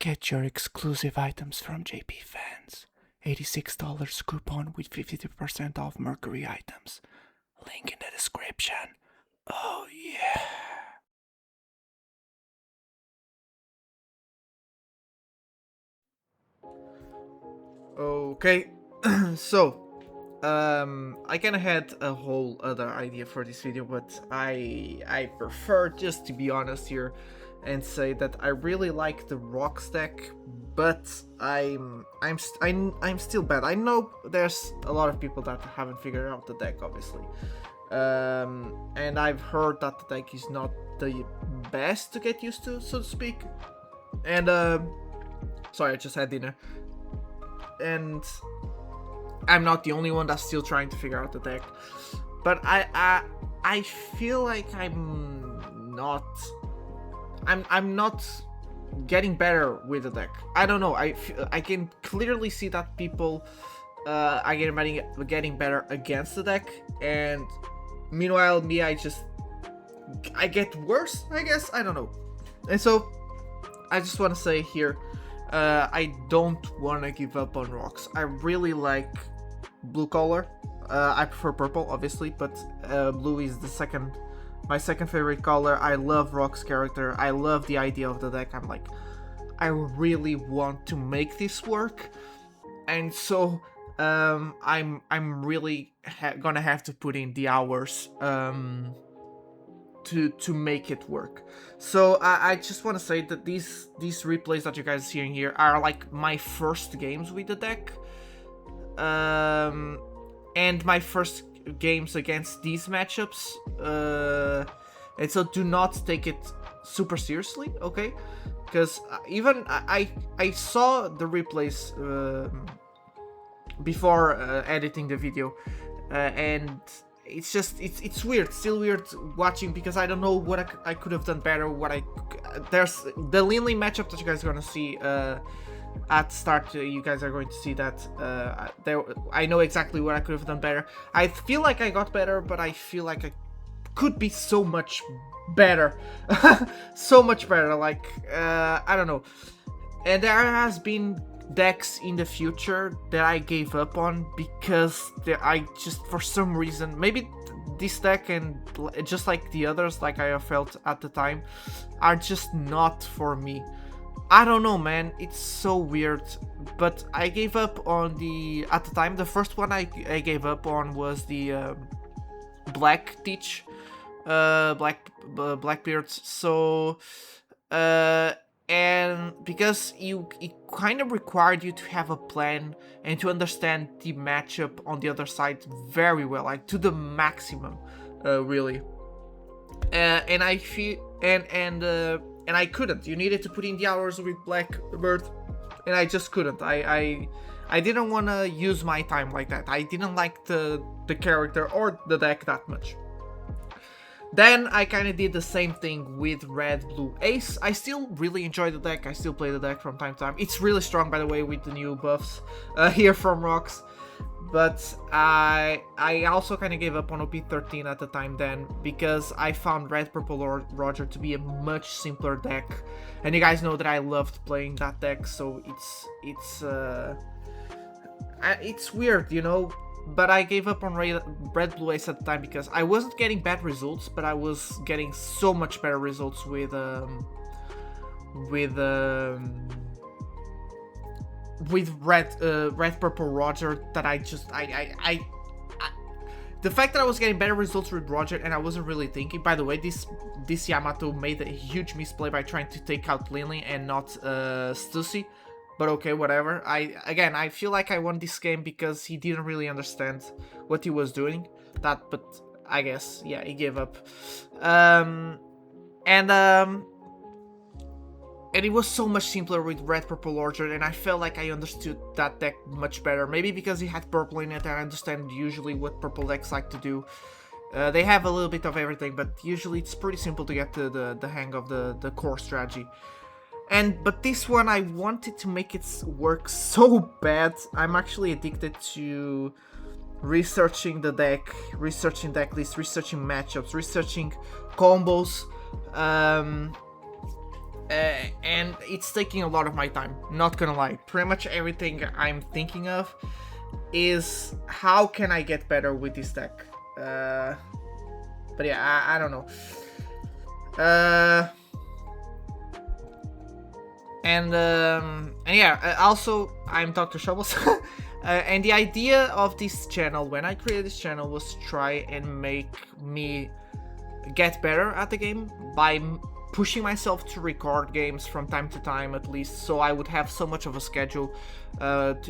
Get your exclusive items from JP Fans. $86 coupon with 50% off Mercury items. Link in the description. Oh yeah. Okay, so I kinda had a whole other idea for this video, but I prefer just to be honest here and say that I really like the Rocks deck, but I'm still bad. I know there's a lot of people that haven't figured out the deck, obviously, and I've heard that the deck is not the best to get used to, so to speak. And sorry, I just had dinner. And I'm not the only one that's still trying to figure out the deck, but I feel like I'm not getting better with the deck. I don't know. I can clearly see that people are getting better against the deck, and meanwhile me, I get worse, I guess. I don't know. And so I just want to say here, I don't want to give up on Rocks. I really like blue color. I prefer purple, obviously, but blue is my second favorite color. I love Rock's character. I love the idea of the deck. I'm like, I really want to make this work, and so I'm really gonna have to put in the hours to make it work. So I just want to say that these replays that you guys are seeing here are like my first games with the deck, and my first games against these matchups, and so do not take it super seriously, okay? Because even I saw the replays before editing the video, and it's just it's weird, still weird watching, because I don't know what I could have done better. There's the Linlin matchup that you guys are gonna see at start. You guys are going to see that I know exactly what I could have done better. I feel like I got better, but I feel like I could be so much better. So much better, like I don't know. And there has been decks in the future that I gave up on because I just, for some reason, maybe this deck and just like the others, like I felt at the time, are just not for me. I don't know, man, it's so weird. But I gave up on at the time, the first one I gave up on was the Black Teach, Blackbeards. So and because it kind of required you to have a plan and to understand the matchup on the other side very well, like to the maximum, really. And I feel and I couldn't. You needed to put in the hours with Blackbird, and I just couldn't. I didn't want to use my time like that. I didn't like the character or the deck that much. Then I kind of did the same thing with Red Blue Ace. I still really enjoy the deck. I still play the deck from time to time. It's really strong, by the way, with the new buffs here from Rocks. But I also kind of gave up on OP13 at the time then, because I found Red Purple Roger to be a much simpler deck. And you guys know that I loved playing that deck, so it's weird, you know. But I gave up on Red Blue Ace at the time because I wasn't getting bad results, but I was getting so much better results with Red Purple Roger that the fact that I was getting better results with Roger and I wasn't really thinking. By the way, this Yamato made a huge misplay by trying to take out Linlin and not Stussy. But okay, whatever. I feel like I won this game because he didn't really understand what he was doing. But I guess, yeah, he gave up. And it was so much simpler with Red Purple Orchard, and I felt like I understood that deck much better. Maybe because he had purple in it, and I understand usually what purple decks like to do. They have a little bit of everything, but usually it's pretty simple to get the hang of the core strategy. But this one, I wanted to make it work so bad. I'm actually addicted to researching the deck, researching deck lists, researching matchups, researching combos. and it's taking a lot of my time, not gonna lie. Pretty much everything I'm thinking of is how can I get better with this deck. But yeah, I don't know. And yeah, also I'm Dr. Shovels. And the idea of this channel, when I created this channel, was to try and make me get better at the game by pushing myself to record games from time to time, at least, so I would have so much of a schedule.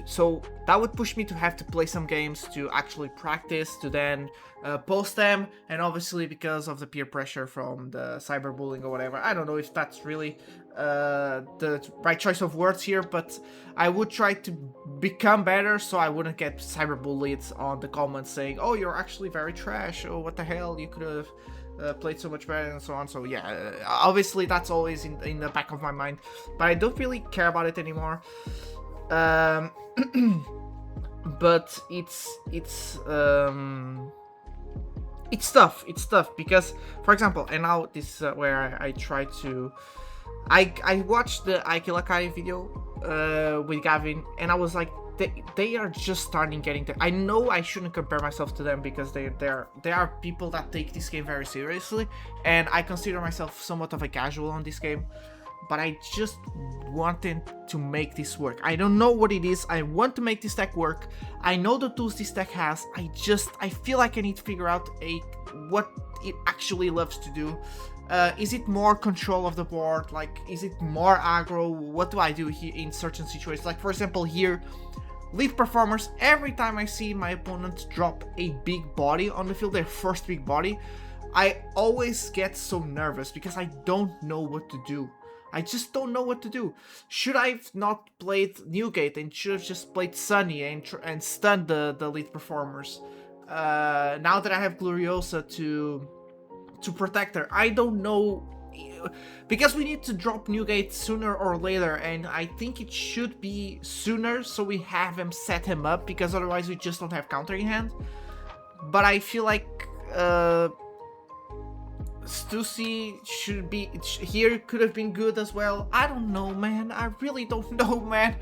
So that would push me to have to play some games, to actually practice, to then post them, and obviously because of the peer pressure from the cyberbullying or whatever. I don't know if that's really the right choice of words here, but I would try to become better so I wouldn't get cyberbullied on the comments saying, oh, you're actually very trash, oh, what the hell, you could have played so much better, and so on. So yeah, obviously that's always in the back of my mind, but I don't really care about it anymore. But it's tough because, for example, and now this is where I try to I watched the Aikilakai video with Gavin, and I was like, they are just starting getting there. I know I shouldn't compare myself to them because they are people that take this game very seriously, and I consider myself somewhat of a casual on this game, but I just wanted to make this work. I don't know what it is. I want to make this deck work. I know the tools this deck has. I feel like I need to figure out what it actually loves to do. Is it more control of the board? Like, is it more aggro? What do I do here in certain situations? Like, for example, here, lead performers, every time I see my opponent drop a big body on the field, their first big body, I always get so nervous because I don't know what to do. I just don't know what to do. Should I have not played Newgate and should have just played Sunny and stunned the lead performers? Now that I have Gloriosa to protect her, I don't know, because we need to drop Newgate sooner or later, and I think it should be sooner so we have him set him up, because otherwise we just don't have counter in hand. But I feel like Stussy should be here, could have been good as well. I don't know, man. I really don't know, man.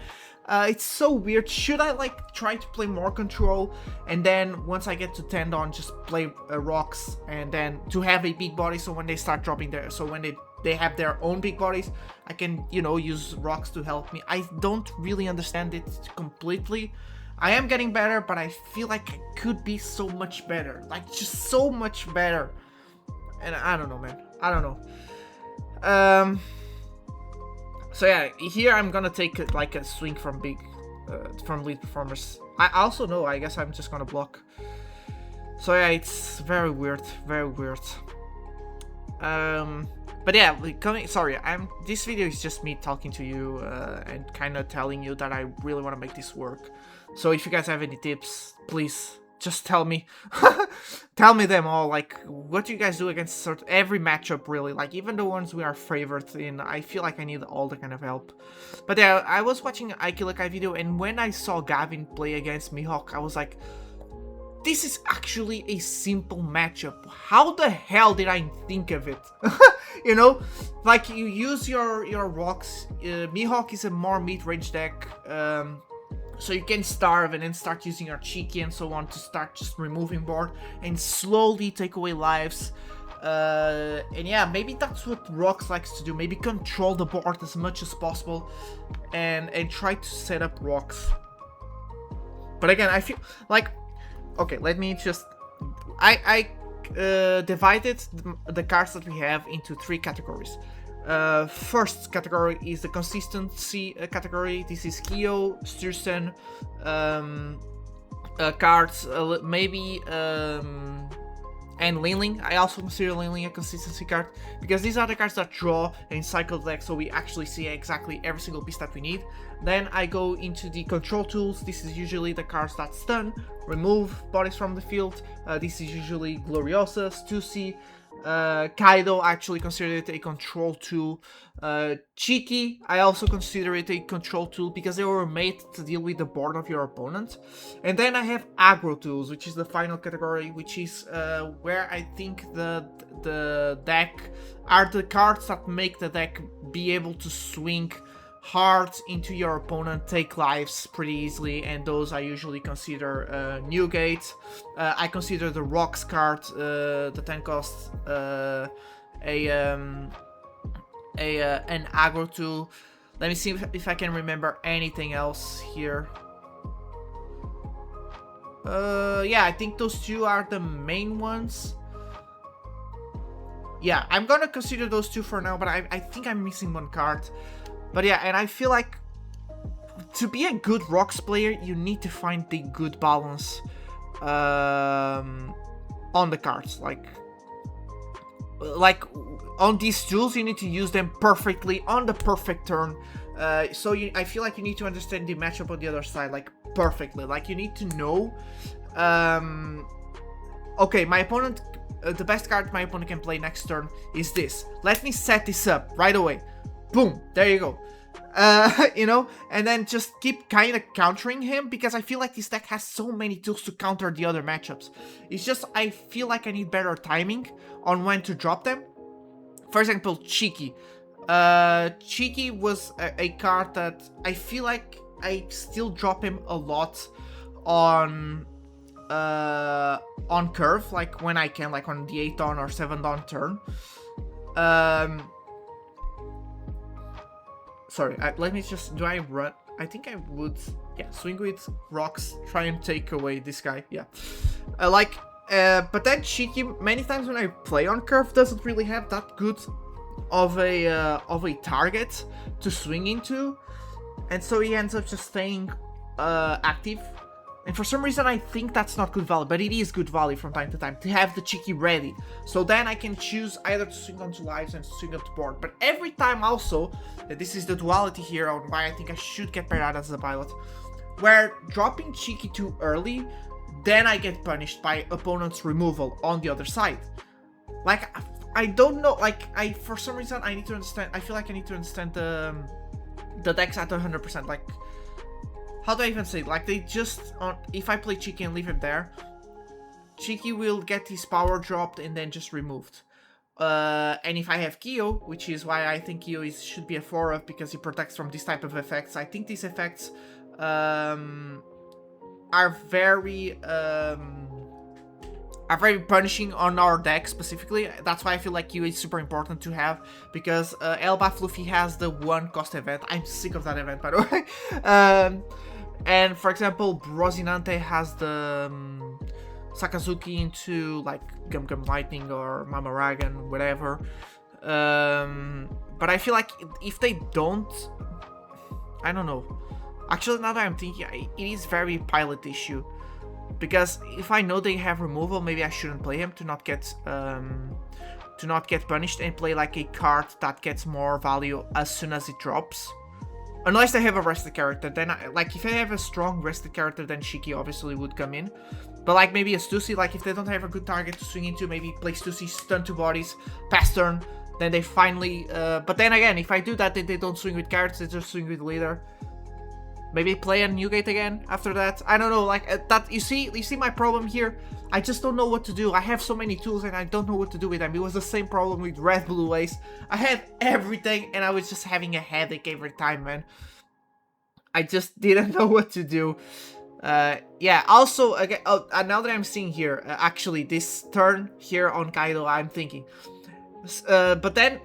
It's so weird. Should I like try to play more control, and then once I get to Tendon just play rocks, and then to have a big body, so when they start dropping their, so when they have their own big bodies, I can, you know, use rocks to help me. I don't really understand it completely. I am getting better, but I feel like I could be so much better, like just so much better. And I don't know, man. I don't know. So yeah, here I'm gonna take like a swing from from lead performers. I also know, I guess I'm just gonna block. So yeah, it's very weird, very weird. But yeah, this video is just me talking to you and kind of telling you that I really want to make this work. So if you guys have any tips, please just tell me. Tell me them all. Like, what do you guys do against every matchup, really? Like, even the ones we are favored in, I feel like I need all the kind of help. But yeah, I was watching an Aikilakai video, and when I saw Gavin play against Mihawk, I was like, this is actually a simple matchup. How the hell did I think of it? You know, like, you use your rocks. Mihawk is a more mid-range deck, so you can starve and then start using your Cheeky and so on to start just removing board and slowly take away lives. And yeah, maybe that's what Rocks likes to do. Maybe control the board as much as possible and try to set up rocks. But again, I feel like, okay, let me just, I divided the cards that we have into 3 categories. First category is the consistency category. This is Kyo, Stursen, cards, maybe, and Linlin. I also consider Linlin a consistency card, because these are the cards that draw and cycle the deck, so we actually see exactly every single piece that we need. Then I go into the control tools. This is usually the cards that stun, remove bodies from the field. This is usually Gloriosa, Stussy, Kaido, I actually consider it a control tool. Cheeky, I also consider it a control tool because they were made to deal with the board of your opponent. And then I have aggro tools, which is the final category, which is where I think the deck are the cards that make the deck be able to swing hard into your opponent, take lives pretty easily, and those I usually consider Newgate. I consider the Rocks card, the 10 cost, an aggro tool. Let me see if I can remember anything else here. Yeah, I think those two are the main ones. Yeah, I'm gonna consider those two for now, but I think I'm missing one card. But yeah, and I feel like to be a good Rocks player, you need to find the good balance on the cards. Like on these tools, you need to use them perfectly on the perfect turn. So I feel like you need to understand the matchup on the other side, like perfectly. Like you need to know, okay, my opponent, the best card my opponent can play next turn is this. Let me set this up right away. Boom, there you go. You know, and then just keep kind of countering him, because I feel like this deck has so many tools to counter the other matchups. It's just, I feel like I need better timing on when to drop them. For example, Cheeky. Cheeky was a card that I feel like I still drop him a lot on curve, like when I can, like on the 8 dawn or 7 dawn turn. Sorry, let me just, do I run? I think I would, yeah, swing with Rocks, try and take away this guy, yeah. But then Cheeky, many times when I play on curve, doesn't really have that good of a target to swing into, and so he ends up just staying active. And for some reason I think that's not good value, but it is good value from time to time to have the Cheeky ready. So then I can choose either to swing onto lives and to swing up the board. But every time also, this is the duality here on why I think I should get Pirata as a pilot, where dropping Cheeky too early, then I get punished by opponent's removal on the other side. Like, I don't know, like, for some reason I need to understand, I feel like I need to understand the decks at 100%, like, how do I even say it? Like, they just, if I play Cheeky and leave him there, Cheeky will get his power dropped and then just removed. And if I have Kyo, which is why I think Kyo should be a 4-up, because he protects from this type of effects. I think these effects are very punishing on our deck specifically. That's why I feel like Kyo is super important to have, because Elba Fluffy has the 1 cost event. I'm sick of that event, by the way. And for example, Rosinante has the Sakazuki into like Gum Gum Lightning or Mama Ragan, whatever. But I feel like if they don't, I don't know. Actually, now that I'm thinking, it is very pilot issue. Because if I know they have removal, maybe I shouldn't play him to not get punished, and play like a card that gets more value as soon as it drops. Unless they have a rested character, then like if I have a strong rested character, then Shiki obviously would come in. But like maybe a Stussy, like if they don't have a good target to swing into, maybe play Stussy, stun 2 bodies, pass turn, then they finally. But then again, if I do that, they don't swing with cards, they just swing with leader. Maybe play a Newgate again after that. I don't know, like that. You see my problem here. I just don't know what to do. I have so many tools and I don't know what to do with them. It was the same problem with Red Blue Ace. I had everything and I was just having a headache every time, man. I just didn't know what to do. Yeah. Also, again, now that I'm seeing here, actually this turn here on Kaido, I'm thinking. But then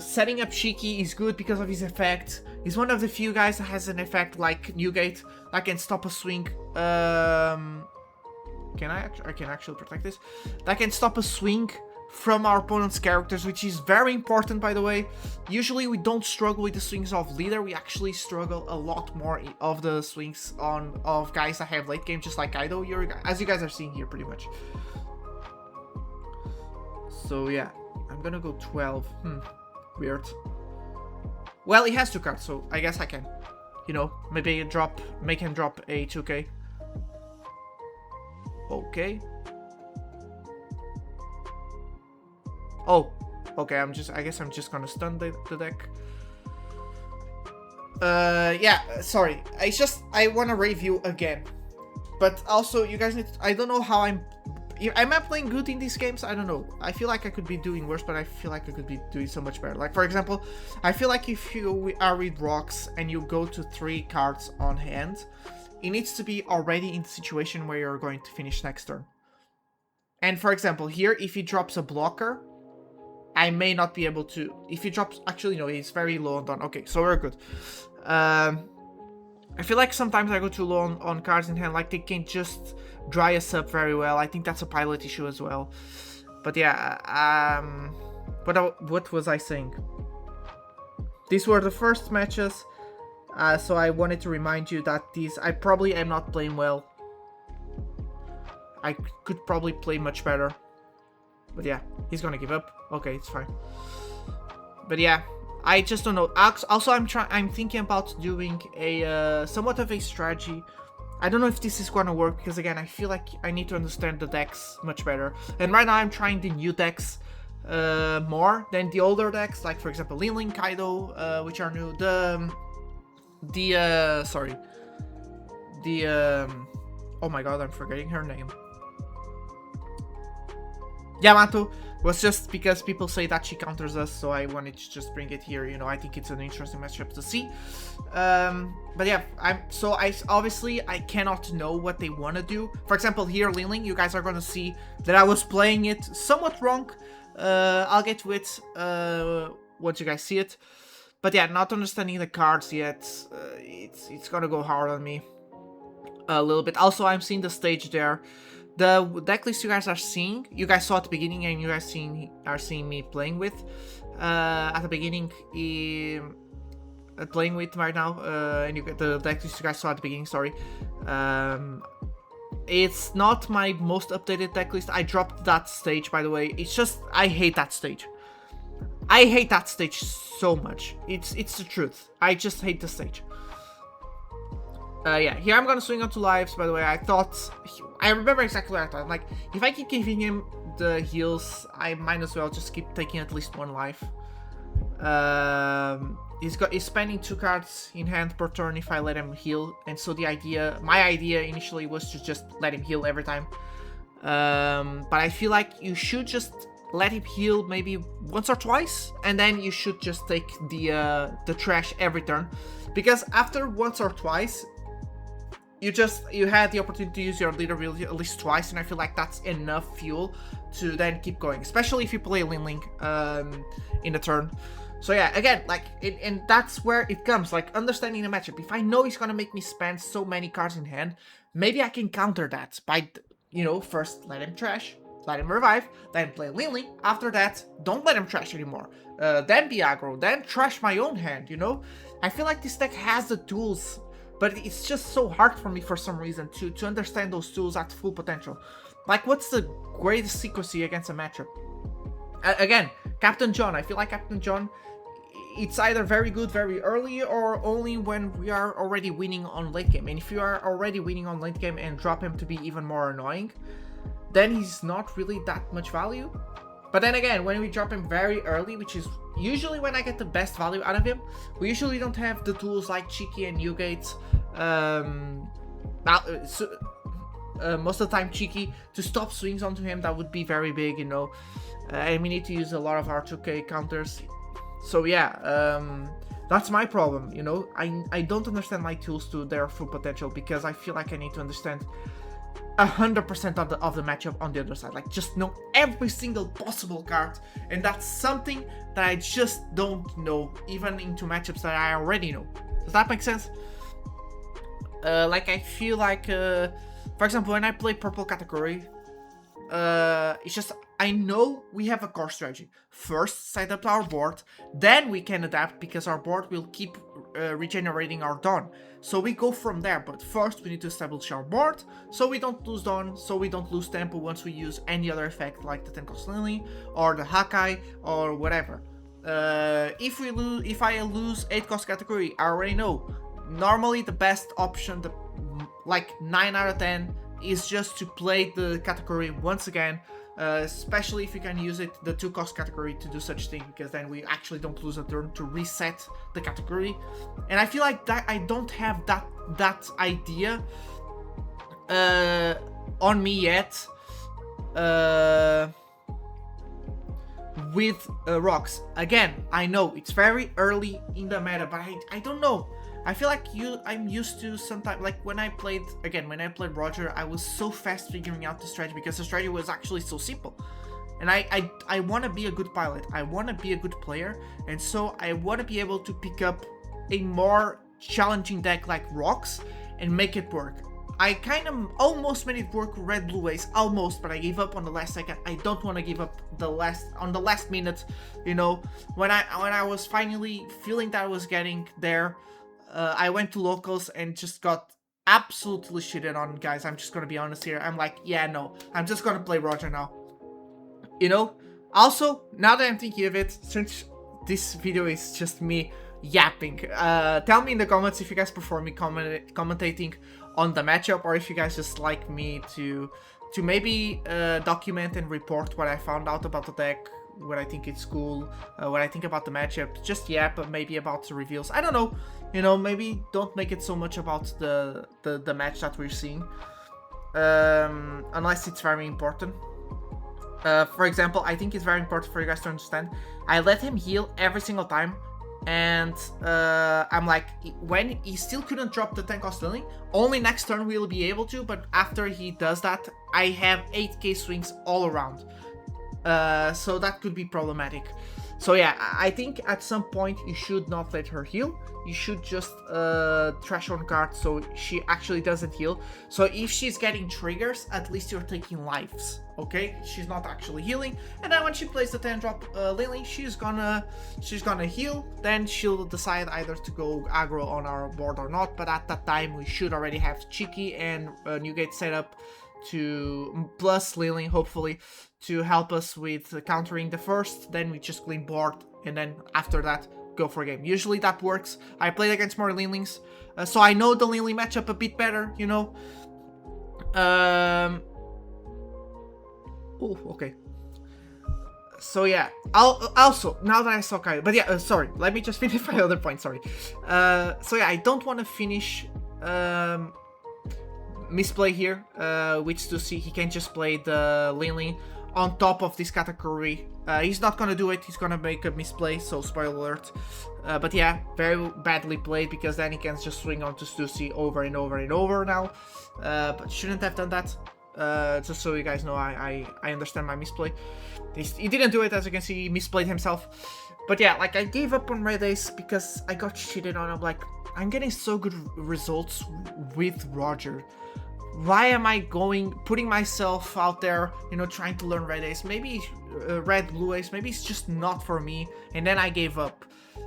setting up Shiki is good because of his effect. He's one of the few guys that has an effect like Newgate that can stop a swing. I can actually protect this. That can stop a swing from our opponent's characters, which is very important, by the way. Usually we don't struggle with the swings of leader. We actually struggle a lot more of the swings of guys that have late game, just like Kaido, as you guys are seeing here, pretty much. So yeah, I'm gonna go 12. Weird. Well, he has 2 cards, so I guess I can, you know, maybe make him drop a 2k. Okay. Oh, okay, I guess I'm just gonna stun the deck. Yeah, sorry. I wanna review again. But also, you guys need I don't know how am I playing good in these games? I don't know. I feel like I could be doing worse, but I feel like I could be doing so much better. Like, for example, I feel like if you are with rocks and you go to 3 cards on hand, it needs to be already in the situation where you're going to finish next turn. And for example, here, if he drops a blocker, I may not be able to... If he drops... Actually, no, he's very low on dawn. Okay, so we're good. I feel like sometimes I go too low on cards in hand, like they can just dry us up very well. I think that's a pilot issue as well. But yeah, what was I saying? These were the first matches, so I wanted to remind you that I probably am not playing well. I could probably play much better. But yeah, he's gonna give up. Okay, it's fine. But yeah, I just don't know. Also, I'm thinking about doing a somewhat of a strategy. I don't know if this is gonna work because again, I feel like I need to understand the decks much better. And right now, I'm trying the new decks more than the older decks, like for example, Linlin, Kaido, which are new. Oh my god, I'm forgetting her name. Yamato was just because people say that she counters us, so I wanted to just bring it here. You know, I think it's an interesting matchup to see. But yeah, obviously I cannot know what they want to do. For example, here Linlin, you guys are gonna see that I was playing it somewhat wrong. I'll get to it once you guys see it. But yeah, not understanding the cards yet, it's gonna go hard on me a little bit. Also, I'm seeing the stage there. The decklist you guys are seeing, you guys saw at the beginning, and you guys are seeing me playing with. At the beginning, playing with right now, and you get the decklist you guys saw at the beginning. Sorry, it's not my most updated decklist. I dropped that stage, by the way. It's just I hate that stage. I hate that stage so much. It's the truth. I just hate the stage. Yeah, here I'm gonna swing on 2 lives, by the way. I remember exactly what I thought. Like, if I keep giving him the heals, I might as well just keep taking at least 1 life. He's spending 2 cards in hand per turn if I let him heal. And so my idea initially was to just let him heal every time. But I feel like you should just let him heal maybe once or twice, and then you should just take the trash every turn. Because after once or twice, you had the opportunity to use your leader ability at least twice, and I feel like that's enough fuel to then keep going, especially if you play Linlin in the turn. So yeah, again, like, and that's where it comes, like, understanding the matchup. If I know he's gonna make me spend so many cards in hand, maybe I can counter that by, you know, first let him trash, let him revive, then play Linlin. After that, don't let him trash anymore. Then be aggro, then trash my own hand, you know? I feel like this deck has the tools, but it's just so hard for me for some reason to understand those tools at full potential. Like, what's the greatest secrecy against a matchup? Again, Captain John. I feel like Captain John, it's either very good very early or only when we are already winning on late game. And if you are already winning on late game and drop him to be even more annoying, then he's not really that much value. But then again, when we drop him very early, which is usually when I get the best value out of him, we usually don't have the tools like Cheeky and Newgate. Most of the time Cheeky to stop swings onto him. That would be very big, you know. And we need to use a lot of R2K counters. So yeah, that's my problem, you know. I don't understand my tools to their full potential because I feel like I need to understand 100% of the matchup on the other side. Like, just know every single possible card, and that's something that I just don't know, even into matchups that I already know. Does that make sense? Like, I feel like, for example, when I play Purple Category, it's just, I know we have a core strategy. First, set up our board, then we can adapt because our board will keep regenerating our dawn. So we go from there, but first we need to establish our board so we don't lose dawn, so we don't lose tempo once we use any other effect like the 10-cost Linlin or the Hakai or whatever. If I lose 8-cost category, I already know. Normally the best option, like 9 out of 10, is just to play the category once again, especially if you can use it, the 2 cost category, to do such thing, because then we actually don't lose a turn to reset the category. And I feel like that I don't have that idea on me yet with rocks. Again, I know it's very early in the meta, but I don't know. I feel like I'm used to sometimes, like when I played Roger, I was so fast figuring out the strategy because the strategy was actually so simple. And I want to be a good pilot. I want to be a good player. And so I want to be able to pick up a more challenging deck like rocks and make it work. I kind of almost made it work with red blue ace, almost, but I gave up on the last second. I don't want to give up on the last minute, you know. When I was finally feeling that I was getting there, I went to locals and just got absolutely shitted on, guys. I'm just gonna be honest here. I'm like, yeah, no, I'm just gonna play Roger now, you know. Also, now that I'm thinking of it, since this video is just me yapping, tell me in the comments if you guys prefer me commentating on the matchup, or if you guys just like me to maybe document and report what I found out about the deck, what I think it's cool, what I think about the matchup, just yap, but maybe about the reveals. I don't know, you know, maybe don't make it so much about the match that we're seeing, unless it's very important. For example, I think it's very important for you guys to understand, I let him heal every single time. And I'm like, when he still couldn't drop the 10 cost Linlin, only next turn we'll be able to, but after he does that, I have 8k swings all around. So that could be problematic. So yeah, I think at some point you should not let her heal. You should just trash one card so she actually doesn't heal. So if she's getting triggers, at least you're taking lives, okay? She's not actually healing. And then when she plays the 10 drop Linlin, she's gonna heal. Then she'll decide either to go aggro on our board or not. But at that time, we should already have Cheeky and Newgate set up to plus Linlin, hopefully, to help us with countering the first. Then we just clean board, and then after that, go for a game. Usually that works. I played against more Linlins, so I know the Linlin matchup a bit better, you know. Oh, okay. So yeah, I'll also, now that I saw Kaido, but yeah, sorry, let me just finish my other point, sorry. So yeah, I don't want to finish misplay here, which to see he can just play the Linlin on top of this category. He's not gonna do it, he's gonna make a misplay, so spoiler alert. But yeah, very badly played, because then he can just swing on to Stussy over and over and over now. But shouldn't have done that. Just so you guys know, I understand my misplay. He didn't do it, as you can see, he misplayed himself. But yeah, like, I gave up on red ace because I got cheated on. I'm like, I'm getting so good results with Roger. Why am I putting myself out there, you know, trying to learn red ace? Maybe red blue ace, maybe it's just not for me. And then I gave up.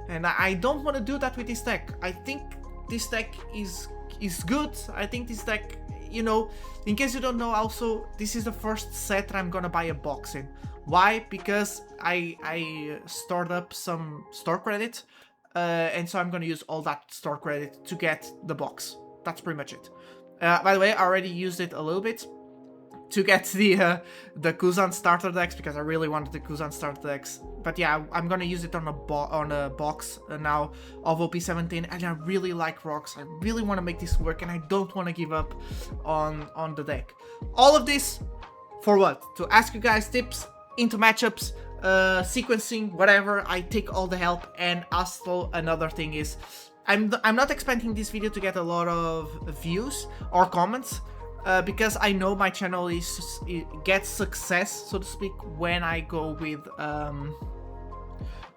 And I don't want to do that with this deck. I think this deck is good. I think this deck, you know, in case you don't know, also, this is the first set that I'm gonna buy a box in. Why? Because I stored up some store credit, and so I'm gonna use all that store credit to get the box. That's pretty much it. By the way, I already used it a little bit to get the Kuzan starter decks, because I really wanted the Kuzan starter decks. But yeah, I'm gonna use it on a box now of OP17, and I really like rocks. I really want to make this work, and I don't want to give up on the deck. All of this for what? To ask you guys tips into matchups, sequencing, whatever. I take all the help. And also another thing is, I'm not expecting this video to get a lot of views or comments, because I know my channel gets success, so to speak, when I go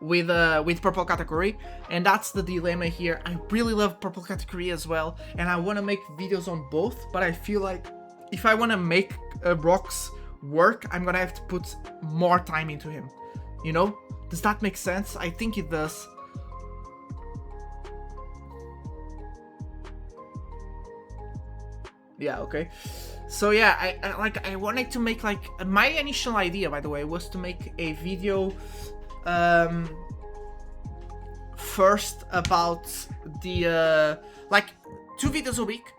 with purple category, and that's the dilemma here. I really love purple category as well, and I want to make videos on both, but I feel like if I want to make rocks work, I'm gonna have to put more time into him, you know? Does that make sense? I think it does. Yeah, okay. So yeah, I wanted to make, like, my initial idea, by the way, was to make a video first about the like 2 videos a week,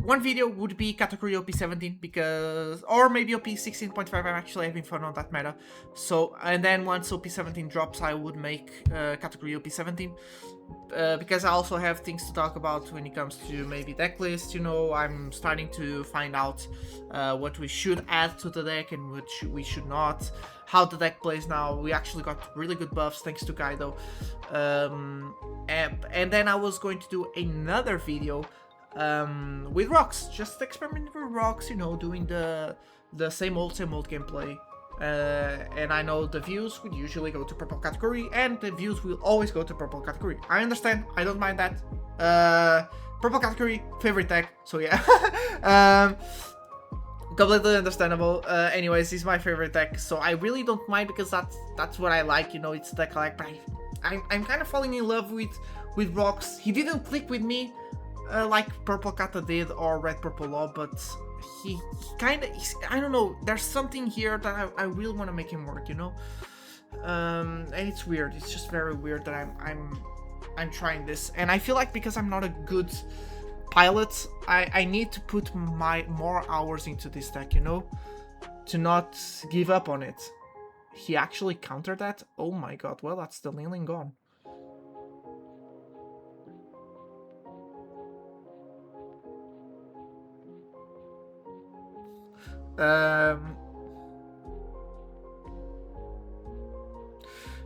one video would be category OP17 because, or maybe OP16.5. I'm actually having fun on that meta. So, and then once OP17 drops, I would make category OP17 because I also have things to talk about when it comes to maybe decklist. You know, I'm starting to find out what we should add to the deck and what we should not. How the deck plays now. We actually got really good buffs thanks to Kaido. And then I was going to do another video with rocks, just experimenting with rocks, you know, doing the same old gameplay. And I know the views would usually go to purple category, and the views will always go to purple category. I understand, I don't mind that. Purple category, favorite deck, so yeah. Completely understandable. Anyways, this is my favorite deck, so I really don't mind because that's what I like, you know, it's the deck I like. But I'm kind of falling in love with rocks. He didn't click with me like Purple Kata did or Red Purple Law, but he kind of, I don't know, there's something here that I really want to make him work, you know. And it's weird. It's just very weird that I'm trying this, and I feel like because I'm not a good pilot, I need to put more hours into this deck, you know, to not give up on it. He actually countered that? Oh my god, well, that's the Linlin gone.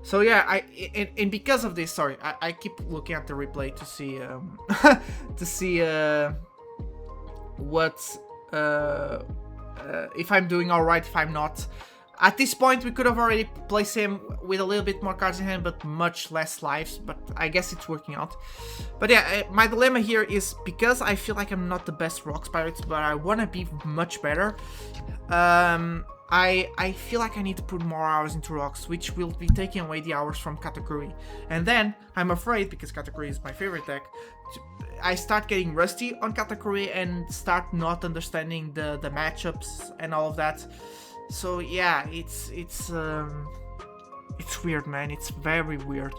So yeah, and because of this, sorry, I keep looking at the replay to see to see what if I'm doing all right, if I'm not. At this point, we could have already placed him with a little bit more cards in hand, but much less lives, but I guess it's working out. But yeah, my dilemma here is because I feel like I'm not the best Rocks Pirates, but I want to be much better. I feel like I need to put more hours into Rocks, which will be taking away the hours from Katakuri. And then, I'm afraid, because Katakuri is my favorite deck, I start getting rusty on Katakuri and start not understanding the matchups and all of that. So yeah, it's weird, man. It's very weird.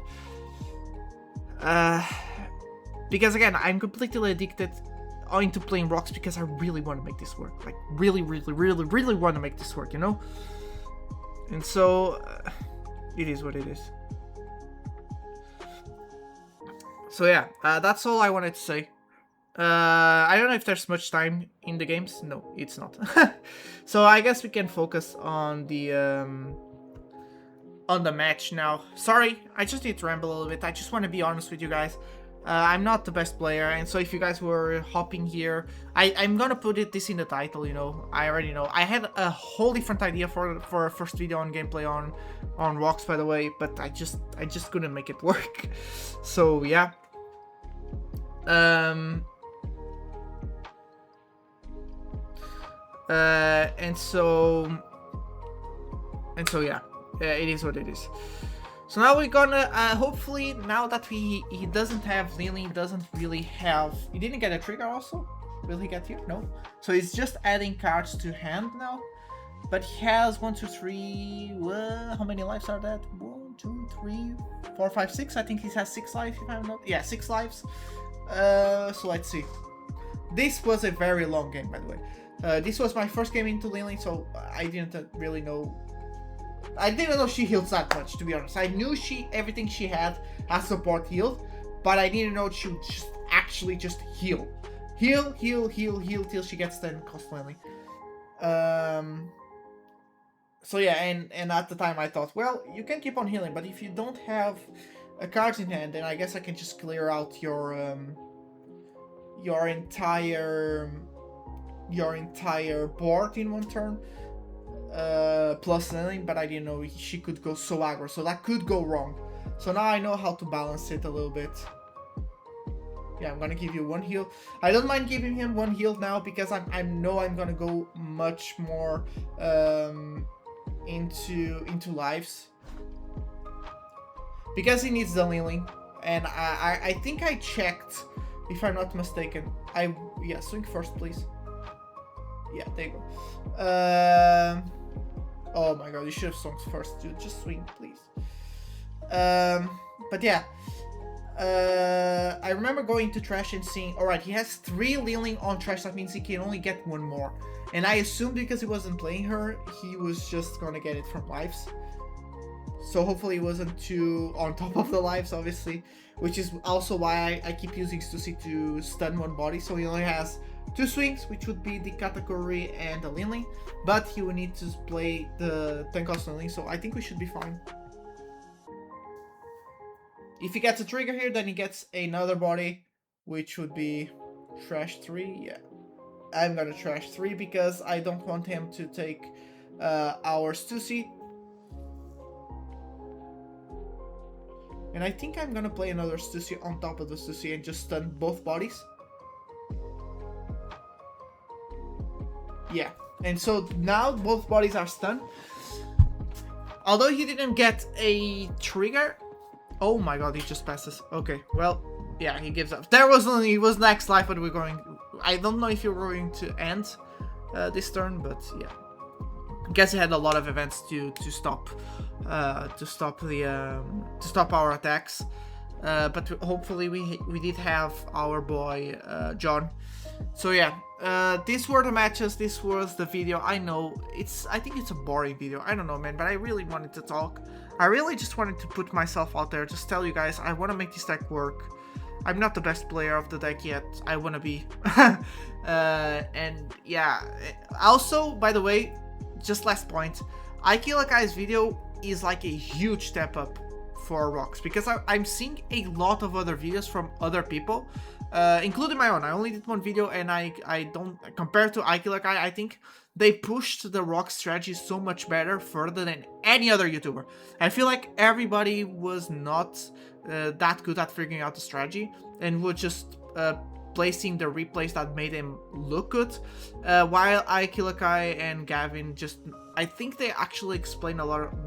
Because again, I'm completely addicted into playing rocks because I really want to make this work. Like really want to make this work, you know? And so it is what it is. So yeah, that's all I wanted to say. I don't know if there's much time in the games. No, it's not. So I guess we can focus on the match now. Sorry, I just need to ramble a little bit. I just want to be honest with you guys. I'm not the best player, and so if you guys were hopping here, I'm gonna put this in the title, you know. I already know. I had a whole different idea for a first video on gameplay on rocks, by the way, but I just couldn't make it work. So yeah. And so yeah, it is what it is. So now we're gonna hopefully, now that he doesn't have Linlin, doesn't really have, he didn't get a trigger also. Will he get here? No. So he's just adding cards to hand now, but he has 1 2 3 how many lives are that? 1 2 3 4 5 6. I think he has 6 lives, if I'm not, yeah, 6 lives. So let's see. This was a very long game, by the way. This was my first game into Linlin, so I didn't really know. I didn't know she heals that much, to be honest. I knew everything she had as support healed, but I didn't know she would just actually just heal. Heal till she gets 10 cost Linlin. So yeah, and at the time I thought, well, you can keep on healing, but if you don't have a card in hand, then I guess I can just clear out your entire board in one turn, plus Linlin, but I didn't know she could go so aggro, so that could go wrong. So now I know how to balance it a little bit. Yeah, I'm gonna give you 1 heal. I don't mind giving him 1 heal now because I know I'm gonna go much more into lives because he needs the Linlin, and I think I checked, if I'm not mistaken. Yeah, swing first, please. Yeah, there you go. Oh my god, you should have swung first, dude. Just swing, please. But yeah, I remember going to Trash and seeing, alright, he has 3 Linlin on Trash, that means he can only get 1 more. And I assumed because he wasn't playing her, he was just gonna get it from lives. So hopefully it wasn't too on top of the lives, obviously. Which is also why I keep using Stussy to stun 1 body, so he only has 2 swings, which would be the Katakuri and the Linlin. But he will need to play the 10 cost Linlin, so I think we should be fine. If he gets a trigger here, then he gets another body, which would be Trash 3. Yeah, I'm gonna Trash 3 because I don't want him to take our Stussy. And I think I'm gonna play another Stussy on top of the Stussy and just stun both bodies. Yeah, and so now both bodies are stunned. Although he didn't get a trigger. Oh my god, he just passes. Okay, well, yeah, he gives up. He was next life, but we're going. I don't know if you're going to end this turn, but yeah. I guess he had a lot of events to stop our attacks. But hopefully we did have our boy John. So yeah, these were the matches. This was the video. I know I think it's a boring video. I don't know, man, but I really wanted to talk. I really just wanted to put myself out there, just tell you guys I want to make this deck work. I'm not the best player of the deck yet. I want to be. And yeah, also, by the way, just last point, Ikilakai's video is like a huge step up for rocks, because I'm seeing a lot of other videos from other people, including my own. I only did 1 video, and I don't, compared to Ikelakai, I think they pushed the rock strategy so much better, further than any other YouTuber. I feel like everybody was not that good at figuring out the strategy, and would just placing the replays that made him look good, while Ikelakai and Gavin just, I think they actually explain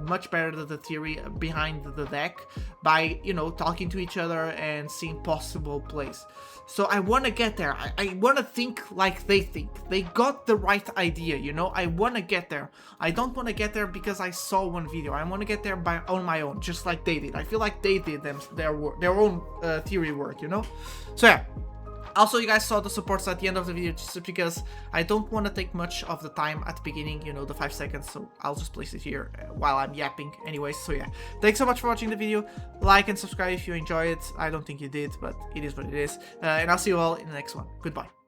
much better the theory behind the deck by, you know, talking to each other and seeing possible plays. So I want to get there. I want to think like they think. They got the right idea, you know? I want to get there. I don't want to get there because I saw 1 video. I want to get there on my own, just like they did. I feel like they did their own theory work, you know? So yeah. Also, you guys saw the supports at the end of the video, just because I don't want to take much of the time at the beginning, you know, the 5 seconds, so I'll just place it here while I'm yapping anyways. So yeah, thanks so much for watching the video. Like and subscribe if you enjoy it. I don't think you did, but it is what it is. And I'll see you all in the next one. Goodbye.